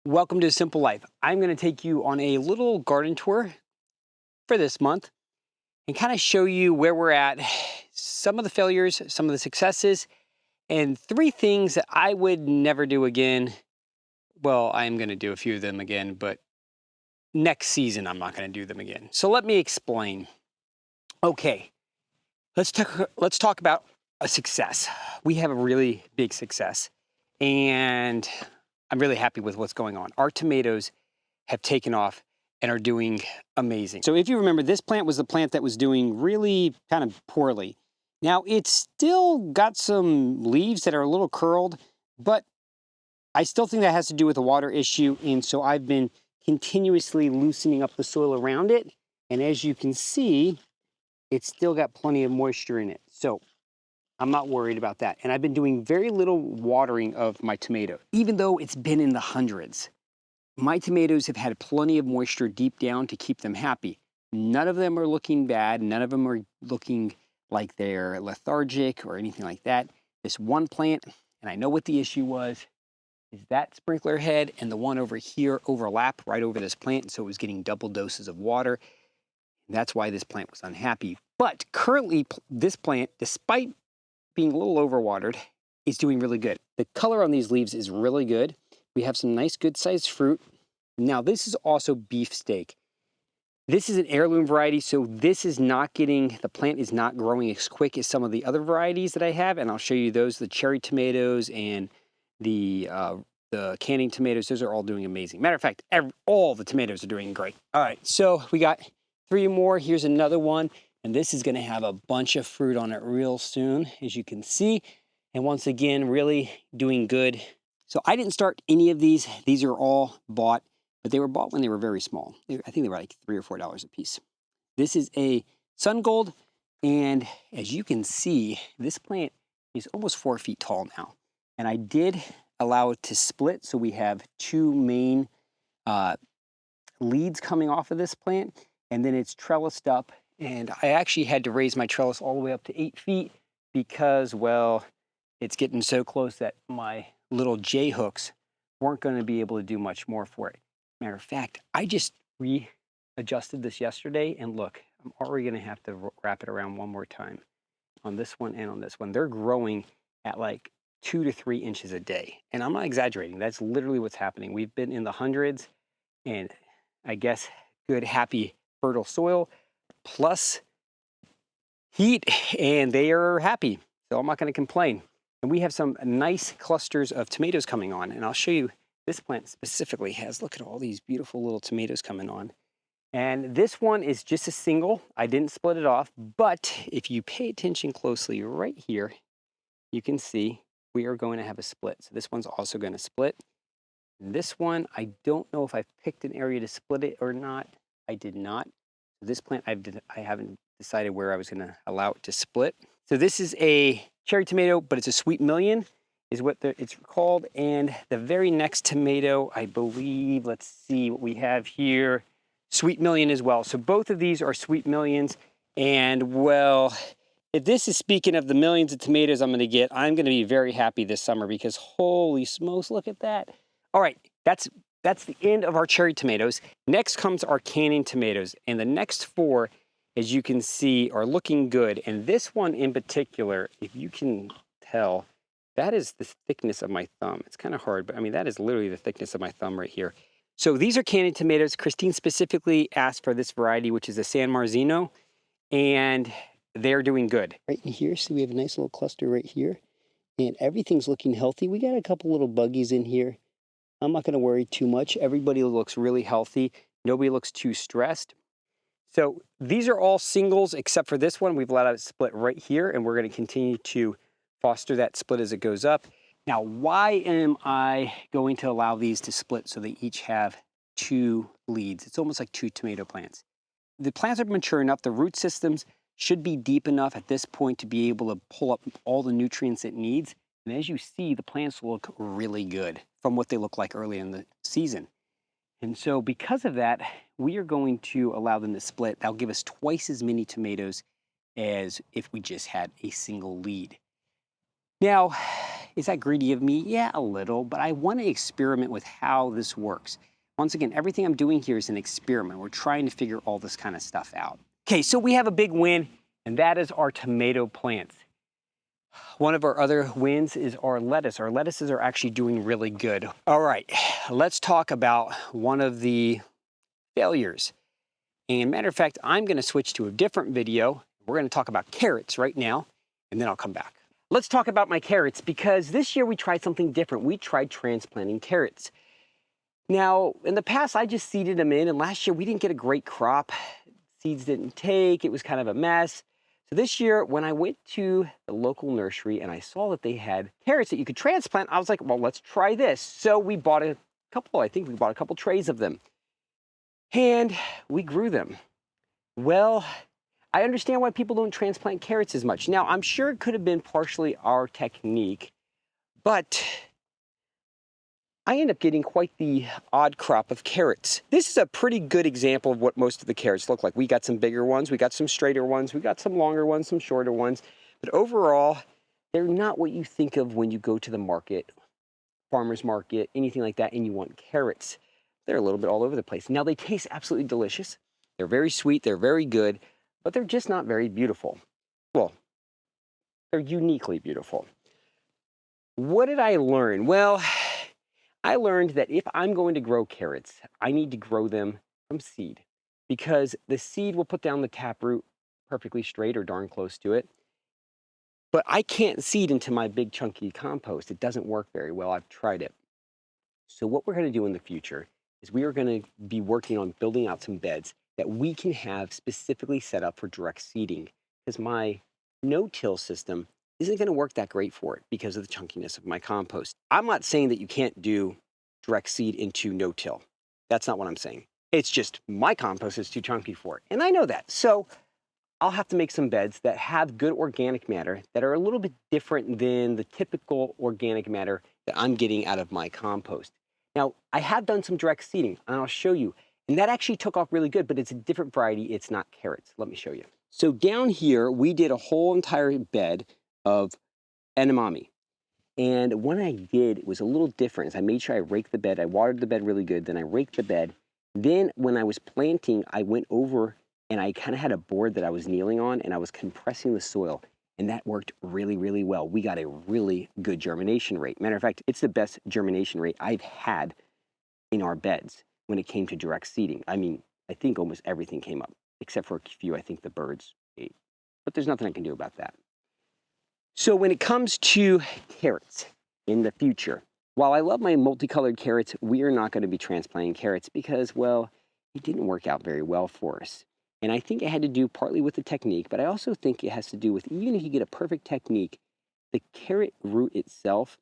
Welcome to Simple Life. I'm going to take you on a little garden tour for this month and kind of show you where we're at, some of the failures, some of the successes, and three things that I would never do again. Well, I'm going to do a few of them again, but next season I'm not going to do them again. So let me explain. Okay, let's talk about a success. We have a really big success, and I'm really happy with what's going on. Our tomatoes have taken off and are doing amazing. So if you remember, this plant was the plant that was doing really kind of poorly. Now it's still got some leaves that are a little curled, but I still think that has to do with the water issue. And so I've been continuously loosening up the soil around it. And as you can see, it's still got plenty of moisture in it. So I'm not worried about that. And I've been doing very little watering of my tomato, even though it's been in the hundreds. My tomatoes have had plenty of moisture deep down to keep them happy. None of them are looking bad. None of them are looking like they're lethargic or anything like that. This one plant, and I know what the issue was, is that sprinkler head and the one over here overlap right over this plant. And so it was getting double doses of water. That's why this plant was unhappy. But currently, this plant, despite being a little overwatered, is doing really good. The color on these leaves is really good. We have some nice good sized fruit. Now this is also beefsteak. This is an heirloom variety, so this is not getting, the plant is not growing as quick as some of the other varieties that I have, and I'll show you those, the cherry tomatoes and the canning tomatoes. Those are all doing amazing. Matter of fact, all the tomatoes are doing great. All right, so we got 3 more. Here's another one, and this is gonna have a bunch of fruit on it real soon, as you can see. And once again, really doing good. So I didn't start any of these. These are all bought, but they were bought when they were very small. I think they were like $3 or $4 a piece. This is a sun gold, and as you can see, this plant is almost 4 feet tall now. And I did allow it to split, so we have 2 main leads coming off of this plant, and then it's trellised up. And I actually had to raise my trellis all the way up to 8 feet because, well, it's getting so close that my little J hooks weren't going to be able to do much more for it. Matter of fact, I just readjusted this yesterday, and look, I'm already going to have to wrap it around one more time on this one and on this one. They're growing at like 2 to 3 inches a day, and I'm not exaggerating. That's literally what's happening. We've been in the hundreds, and I guess good, happy, fertile soil plus heat, and they are happy. So I'm not going to complain. And we have some nice clusters of tomatoes coming on, and I'll show you. This plant specifically has, look at all these beautiful little tomatoes coming on. And this one is just a single. I didn't split it off, but if you pay attention closely right here, you can see we are going to have a split. So this one's also going to split. And this one, I don't know if I picked an area to split it or not. I did not. This plant, I haven't decided where I was going to allow it to split. So this is a cherry tomato, but it's a sweet million is what it's called. And the very next tomato, I believe, let's see what we have here, sweet million as well. So both of these are sweet millions. And well, if this is speaking of the millions of tomatoes I'm going to get, I'm going to be very happy this summer because holy smokes, look at that. All right, that's the end of our cherry tomatoes. Next comes our canning tomatoes. And the next 4, as you can see, are looking good. And this one in particular, if you can tell, that is the thickness of my thumb. It's kind of hard, but I mean, that is literally the thickness of my thumb right here. So these are canning tomatoes. Christine specifically asked for this variety, which is a San Marzino, and they're doing good. Right in here, so we have a nice little cluster right here, and everything's looking healthy. We got a couple little buggies in here. I'm not gonna worry too much. Everybody looks really healthy. Nobody looks too stressed. So these are all singles except for this one. We've allowed it to split right here, and we're going to continue to foster that split as it goes up. Now, why am I going to allow these to split so they each have 2 leads? It's almost like 2 tomato plants. The plants are mature enough. The root systems should be deep enough at this point to be able to pull up all the nutrients it needs. And as you see, the plants look really good from what they look like early in the season. And so because of that, we are going to allow them to split. That'll give us twice as many tomatoes as if we just had a single lead. Now, is that greedy of me? Yeah, a little, but I want to experiment with how this works. Once again, everything I'm doing here is an experiment. We're trying to figure all this kind of stuff out. Okay, so we have a big win, and that is our tomato plants. One of our other wins is our lettuce. Our lettuces are actually doing really good. All right, let's talk about one of the failures. And matter of fact, I'm going to switch to a different video. We're going to talk about carrots right now, and then I'll come back. Let's talk about my carrots, because this year we tried something different. We tried transplanting carrots. Now, in the past, I just seeded them in, and last year we didn't get a great crop. Seeds didn't take, it was kind of a mess. So this year, when I went to the local nursery and I saw that they had carrots that you could transplant, I was like, well, let's try this. So we bought a couple, I think we bought a couple trays of them. And we grew them. Well, I understand why people don't transplant carrots as much. Now, I'm sure it could have been partially our technique, but I end up getting quite the odd crop of carrots. This is a pretty good example of what most of the carrots look like. We got some bigger ones, we got some straighter ones, we got some longer ones, some shorter ones, but overall, they're not what you think of when you go to the market, farmer's market, anything like that, and you want carrots. They're a little bit all over the place. Now, they taste absolutely delicious. They're very sweet, they're very good, but they're just not very beautiful. Well, they're uniquely beautiful. What did I learn? Well, I learned that if I'm going to grow carrots, I need to grow them from seed, because the seed will put down the taproot perfectly straight or darn close to it. But I can't seed into my big chunky compost. It doesn't work very well. I've tried it. So what we're going to do in the future is we are going to be working on building out some beds that we can have specifically set up for direct seeding, because my no-till system isn't going to work that great for it because of the chunkiness of my compost. I'm not saying that you can't do direct seed into no-till. That's not what I'm saying. It's just my compost is too chunky for it, and I know that. So I'll have to make some beds that have good organic matter that are a little bit different than the typical organic matter that I'm getting out of my compost. Now, I have done some direct seeding, and I'll show you. And that actually took off really good, but it's a different variety. It's not carrots. Let me show you. So down here, we did a whole entire bed of edamame. And what I did was a little different. I made sure I raked the bed. I watered the bed really good. Then I raked the bed. Then when I was planting, I went over and I kind of had a board that I was kneeling on, and I was compressing the soil. And that worked really, really well. We got a really good germination rate. Matter of fact, it's the best germination rate I've had in our beds when it came to direct seeding. I mean, I think almost everything came up, except for a few I think the birds ate. But there's nothing I can do about that. So when it comes to carrots in the future, while I love my multicolored carrots, we are not going to be transplanting carrots because, well, it didn't work out very well for us. And I think it had to do partly with the technique, but I also think it has to do with, even if you get a perfect technique, the carrot root itself,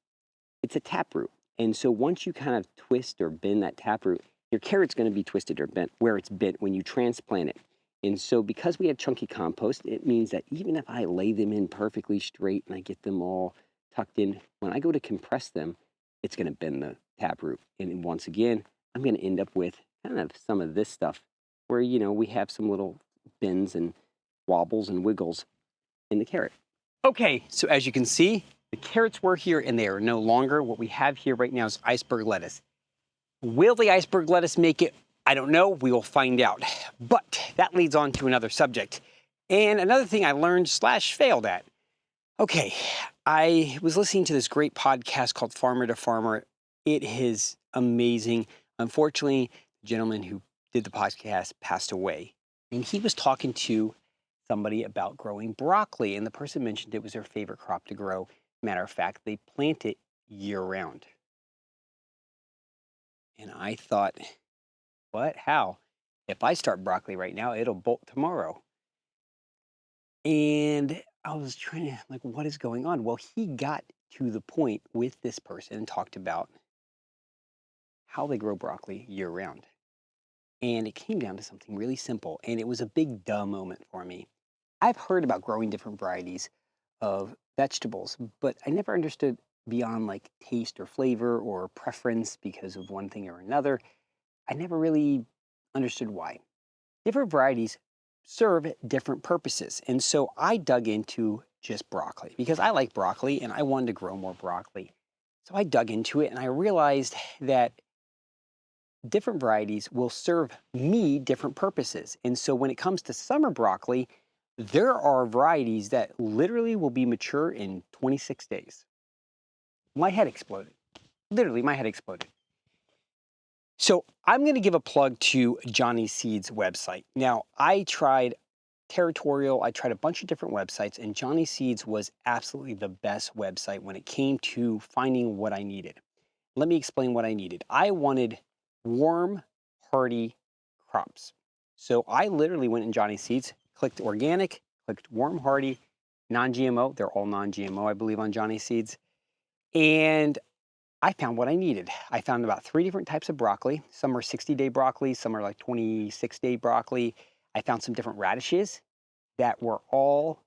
it's a taproot. And so once you kind of twist or bend that taproot, your carrot's going to be twisted or bent where it's bent when you transplant it. And so because we have chunky compost, it means that even if I lay them in perfectly straight and I get them all tucked in, when I go to compress them, it's going to bend the taproot. And once again, I'm going to end up with kind of some of this stuff where, you know, we have some little bends and wobbles and wiggles in the carrot. Okay, so as you can see, the carrots were here and they are no longer. What we have here right now is iceberg lettuce. Will the iceberg lettuce make it? I don't know. We will find out. But that leads on to another subject. And another thing I learned / failed at. Okay, I was listening to this great podcast called Farmer to Farmer. It is amazing. Unfortunately, the gentleman who did the podcast passed away. And he was talking to somebody about growing broccoli. And the person mentioned it was their favorite crop to grow. Matter of fact, they plant it year round. And I thought, what? How? If I start broccoli right now, it'll bolt tomorrow. And I was trying to, like, what is going on? Well, he got to the point with this person and talked about how they grow broccoli year round. And it came down to something really simple. And it was a big duh moment for me. I've heard about growing different varieties of vegetables, but I never understood beyond like taste or flavor or preference because of one thing or another. I never really understood why. Different varieties serve different purposes. And so I dug into just broccoli because I like broccoli and I wanted to grow more broccoli. So I dug into it and I realized that different varieties will serve me different purposes. And so when it comes to summer broccoli, there are varieties that literally will be mature in 26 days. My head exploded. Literally, my head exploded. So I'm going to give a plug to Johnny Seed's website. Now, I tried Territorial, I tried a bunch of different websites, and Johnny Seeds was absolutely the best website when it came to finding what I needed. Let me explain what I needed. I wanted warm, hardy crops. So I literally went in Johnny Seeds, clicked organic, clicked warm, hardy, non-GMO. They're all non-GMO, I believe, on Johnny Seeds. And I found what I needed. I found about 3 different types of broccoli. Some are 60-day broccoli, some are like 26-day broccoli. I found some different radishes that were all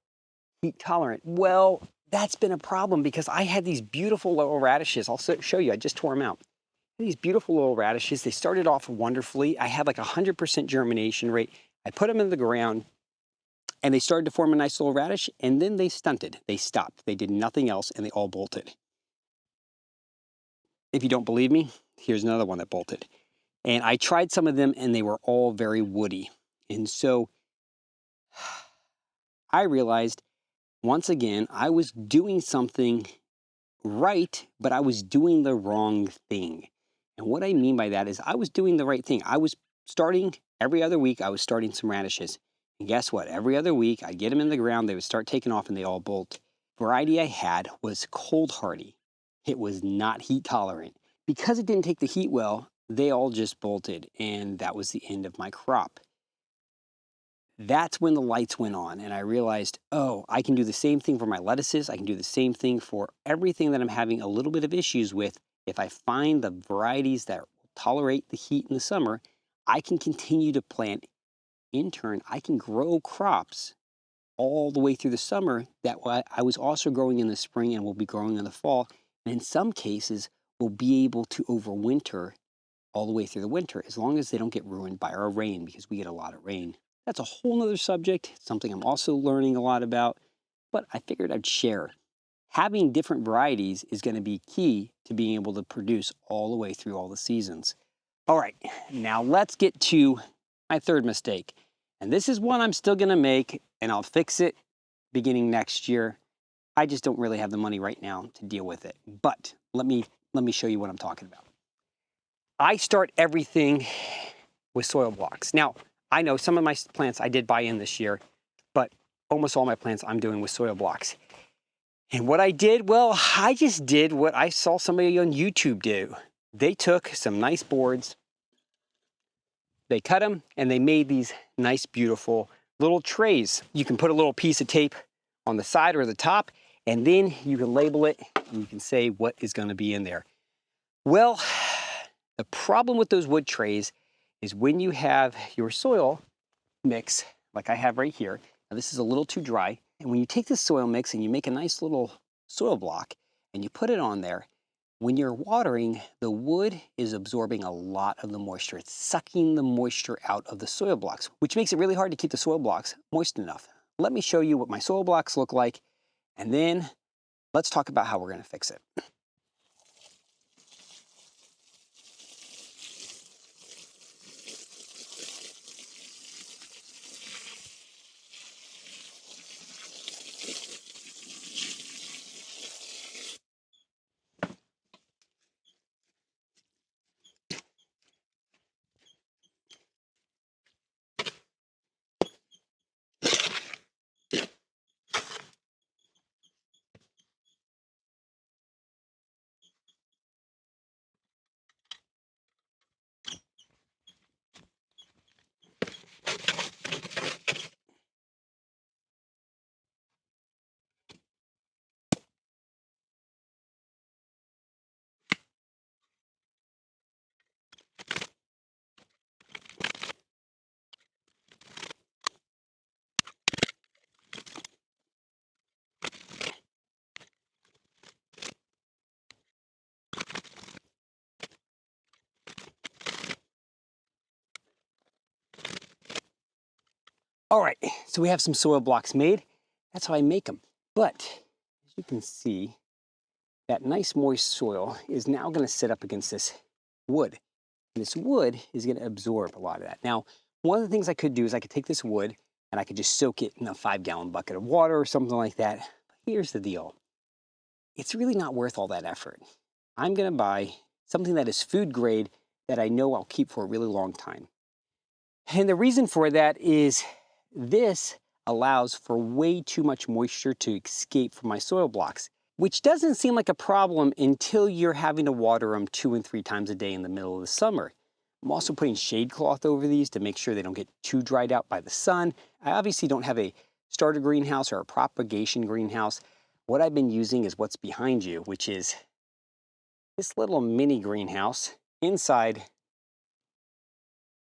heat tolerant. Well, that's been a problem because I had these beautiful little radishes. I'll show you, I just tore them out. These beautiful little radishes, they started off wonderfully. I had like 100% germination rate. I put them in the ground and they started to form a nice little radish and then they stunted. They stopped. They did nothing else and they all bolted. If you don't believe me, here's another one that bolted. And I tried some of them and they were all very woody. And so I realized once again, I was doing something right, but I was doing the wrong thing. And what I mean by that is I was doing the right thing. I was starting every other week, I was starting some radishes. And guess what? Every other week, I'd get them in the ground, they would start taking off and they all bolt. Variety I had was cold hardy. It was not heat tolerant. Because it didn't take the heat well, they all just bolted and that was the end of my crop. That's when the lights went on and I realized, oh, I can do the same thing for my lettuces. I can do the same thing for everything that I'm having a little bit of issues with. If I find the varieties that tolerate the heat in the summer, I can continue to plant. In turn, I can grow crops all the way through the summer that I was also growing in the spring and will be growing in the fall. And in some cases, will be able to overwinter all the way through the winter as long as they don't get ruined by our rain because we get a lot of rain. That's a whole nother subject, something I'm also learning a lot about, but I figured I'd share. Having different varieties is going to be key to being able to produce all the way through all the seasons. All right, now let's get to my third mistake. And this is one I'm still going to make, and I'll fix it beginning next year. I just don't really have the money right now to deal with it. But let me show you what I'm talking about. I start everything with soil blocks. Now, I know some of my plants I did buy in this year, but almost all my plants I'm doing with soil blocks. And what I did, well, I just did what I saw somebody on YouTube do. They took some nice boards, they cut them, and they made these nice, beautiful little trays. You can put a little piece of tape on the side or the top, and then you can label it, and you can say what is going to be in there. Well, the problem with those wood trays is when you have your soil mix, like I have right here, now this is a little too dry, and when you take this soil mix and you make a nice little soil block and you put it on there, when you're watering, the wood is absorbing a lot of the moisture. It's sucking the moisture out of the soil blocks, which makes it really hard to keep the soil blocks moist enough. Let me show you what my soil blocks look like, and then let's talk about how we're going to fix it. All right, so we have some soil blocks made. That's how I make them. But as you can see, that nice moist soil is now going to sit up against this wood. And this wood is going to absorb a lot of that. Now, one of the things I could do is I could take this wood and I could just soak it in a 5-gallon bucket of water or something like that. But here's the deal. It's really not worth all that effort. I'm going to buy something that is food grade that I know I'll keep for a really long time. And the reason for that is this allows for way too much moisture to escape from my soil blocks, which doesn't seem like a problem until you're having to water them 2 and 3 times a day in the middle of the summer. I'm also putting shade cloth over these to make sure they don't get too dried out by the sun. I obviously don't have a starter greenhouse or a propagation greenhouse. What I've been using is what's behind you, which is this little mini greenhouse inside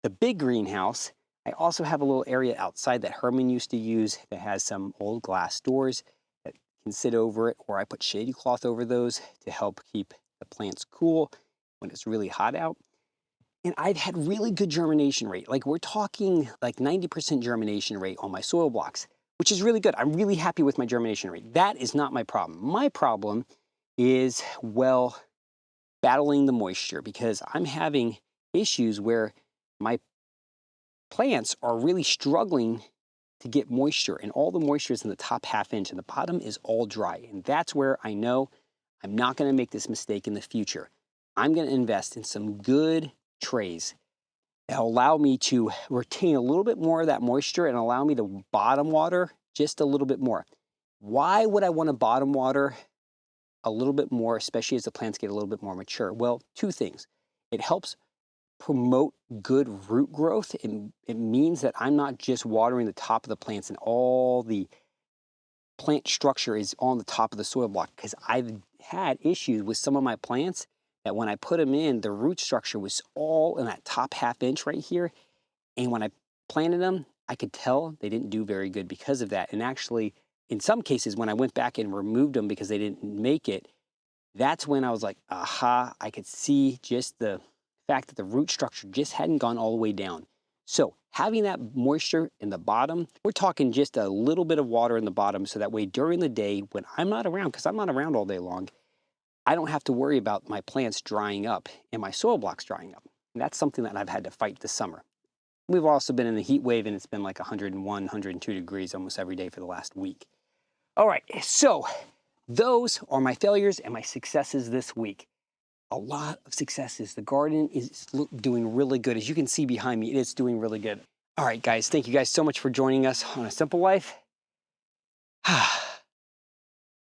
the big greenhouse. I also have a little area outside that Herman used to use that has some old glass doors that can sit over it, or I put shady cloth over those to help keep the plants cool when it's really hot out. And I've had really good germination rate. Like we're talking like 90% germination rate on my soil blocks, which is really good. I'm really happy with my germination rate. That is not my problem. My problem is, well, battling the moisture, because I'm having issues where my plants are really struggling to get moisture, and all the moisture is in the top half inch and the bottom is all dry. And that's where I know I'm not going to make this mistake in the future. I'm going to invest in some good trays that allow me to retain a little bit more of that moisture and allow me to bottom water just a little bit more. Why would I want to bottom water a little bit more, especially as the plants get a little bit more mature? Well, 2 things. It helps promote good root growth. It means that I'm not just watering the top of the plants and all the plant structure is on the top of the soil block, because I've had issues with some of my plants that when I put them in, the root structure was all in that top half inch right here. And when I planted them, I could tell they didn't do very good because of that. And actually, in some cases, when I went back and removed them because they didn't make it, that's when I was like, aha, I could see just the fact that the root structure just hadn't gone all the way down. So having that moisture in the bottom, we're talking just a little bit of water in the bottom, so that way during the day when I'm not around, because I'm not around all day long, I don't have to worry about my plants drying up and my soil blocks drying up. And that's something that I've had to fight this summer. We've also been in a heat wave, and it's been like 101, 102 degrees almost every day for the last week. All right, so those are my failures and my successes this week. A lot of successes. The garden is doing really good. As you can see behind me, it is doing really good. All right, guys, thank you guys so much for joining us on A Simple Life.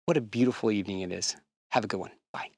What a beautiful evening it is. Have a good one. Bye.